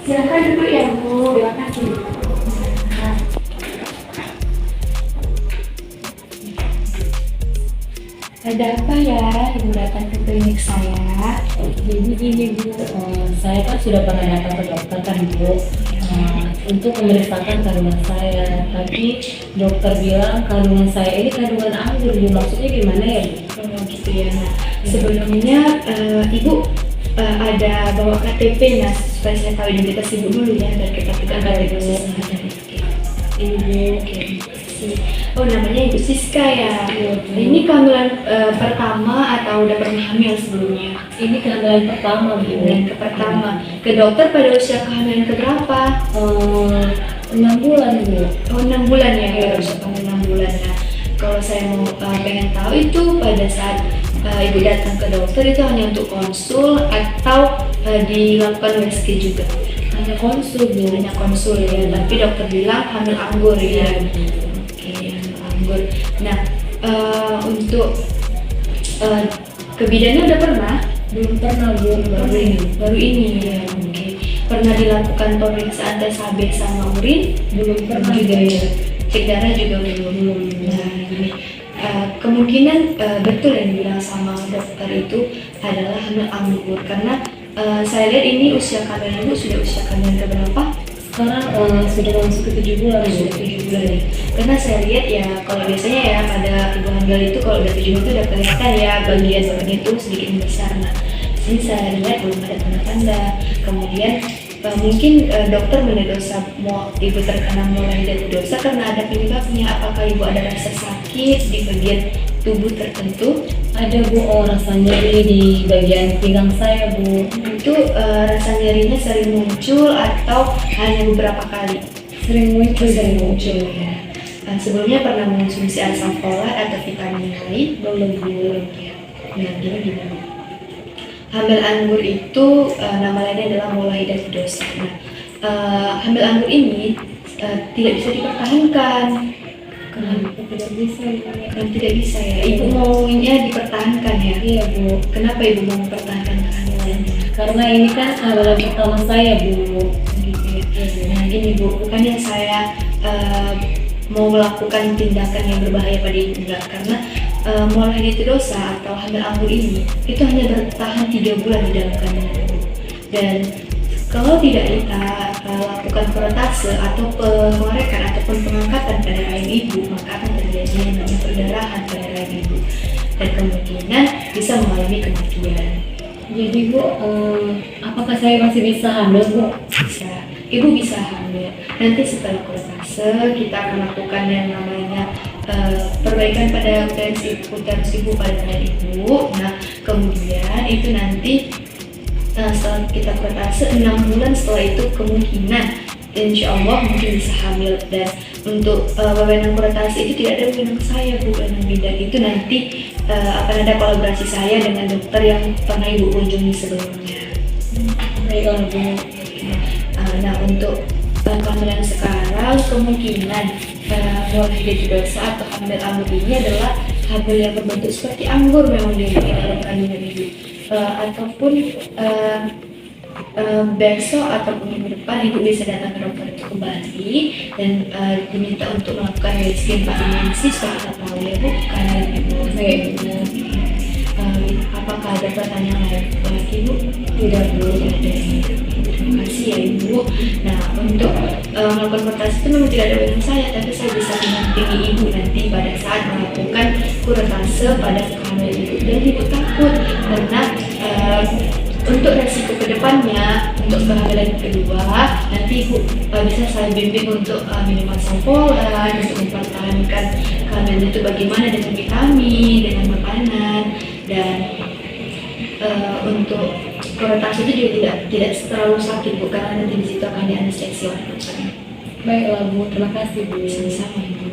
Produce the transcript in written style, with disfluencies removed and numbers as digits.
Silakan duduk ya Bu, terima kasih. Ada apa ya Ibu datang ke klinik saya? Jadi gini Bu, saya kan sudah pernah datang ke dokter kan Bu, untuk memeriksakan kandungan saya. Tapi dokter bilang kandungan saya ini kandungan anggur Bu, maksudnya gimana ya Bu? Oh gitu ya. Nah, sebelumnya Ibu ada bawa KTP, nah supaya saya tahu identitas Ibu dulu ya, dan kita pegang KTP. Ini Bu, Oke. Oh namanya Ibu Siska ya. Ini kehamilan pertama atau udah pernah hamil sebelumnya? ini kehamilan pertama Bu. Kehamilan pertama. Ke dokter pada usia kehamilan keberapa? 6 bulan Bu. Oh 6 bulan ya, usia kehamilan 6 bulan. Nah, kalau saya mau pengen tahu itu pada saat Ibu datang ke dokter itu hanya untuk konsul atau dilakukan USG juga? Hanya konsul Bu. Hanya konsul ya, tapi dokter bilang hamil anggur ya. Iya. Oke, hamil anggur. Nah, untuk ke bidannya udah pernah? Belum pernah Bu, Baru ini ya. Oke. Pernah dilakukan pemeriksaan tes HB sama urin? belum pernah Juga Bu. ya. Cek darah juga belum. Nah, ini kemungkinan betul yang dibilang sama dokter itu adalah hamil anggur karena saya lihat ini usia kehamilan Ibu sudah usia kehamilan keberapa? Sekarang sudah masuk ke 7 bulan Bu. Sudah 7 bulan ya. Karena saya lihat ya kalau biasanya ya pada ibu hamil itu kalau udah 7 bulan itu udah kelihatan ya bagian bagian itu sedikit besar. Nah, sini saya lihat belum ada tanda-tanda. Kemudian mungkin dokter mendiagnosa mau ibu terkena mulai dari dosa karena ada penyebabnya. Apakah ibu ada rasa sakit di bagian tubuh tertentu? Ada Bu, rasa nyeri di bagian pinggang saya Bu. Itu rasa nyerinya sering muncul atau hanya beberapa kali? Sering muncul Ya. Sebelumnya pernah mengonsumsi asam folat atau vitamin yang lain? Belum ya. Nah, ini gimana? Hamil anggur itu nama lainnya adalah molehidatidosa. Nah, hamil anggur ini tidak bisa dipertahankan. Kenapa tidak bisa Bu? Dan tidak bisa ya. Ibu maunya dipertahankan ya? Iya Bu, Kenapa ibu mau mempertahankan kehamilannya? karena ini kan kehamilan pertama saya Bu. Gitu ya. Nah gini Bu, bukannya saya mau melakukan tindakan yang berbahaya pada ibu, enggak, karena molehidatidosa atau hamil anggur ini itu hanya bertahan 3 bulan di dalam kandungan ibu, dan kalau tidak kita lakukan protase atau pengorekan ataupun pengangkatan pada rahim ibu, maka akan terjadi yang namanya perdarahan pada rahim ibu dan kemungkinan bisa mengalami kematian. Jadi Bu, apakah saya masih bisa hamil Bu? Bisa, ibu bisa hamil. Nanti setelah protase kita akan lakukan yang namanya perbaikan pada uterus ibu pada rahim ibu. Nah kemudian itu nanti setelah kita protase 6 bulan setelah itu kemungkinan insya Allah mungkin bisa hamil. Dan untuk wewenang protase itu tidak ada wewenang saya Bu, wewenang bidan itu nanti akan ada kolaborasi saya dengan dokter yang pernah ibu kunjungi sebelumnya. Baiklah Bu. Nah untuk kehamilan sekarang kemungkinan molehidatidosa atau hamil anggur ini adalah hamil yang berbentuk seperti anggur memang di dalam kandungan ibu. Ataupun besok ataupun minggu depan ibu bisa datang ke dokter itu kembali dan diminta untuk melakukan USG 4 dimensi supaya kita tahu ya Bu kandungan ibu. Apakah ada pertanyaan lain lagi Bu? Tidak Bu, tidak ada. Terima kasih ya Ibu. Nah untuk melakukan protase itu memang tidak ada wewenang saya, tapi saya bisa mendampingi ibu nanti pada saat melakukan protase pada kehamilan ibu. Dan ibu takut karena untuk resiko kedepannya untuk kehamilan kedua nanti ibu bisa saya bimbing untuk minum asam folat untuk mempertahankan kehamilan itu bagaimana dengan vitamin, dengan makanan, dan untuk protase itu juga tidak terlalu sakit Bu karena nanti di situ akan dianestesi oleh dokter. Baiklah Bu, terima kasih Bu. Sama-sama Ibu.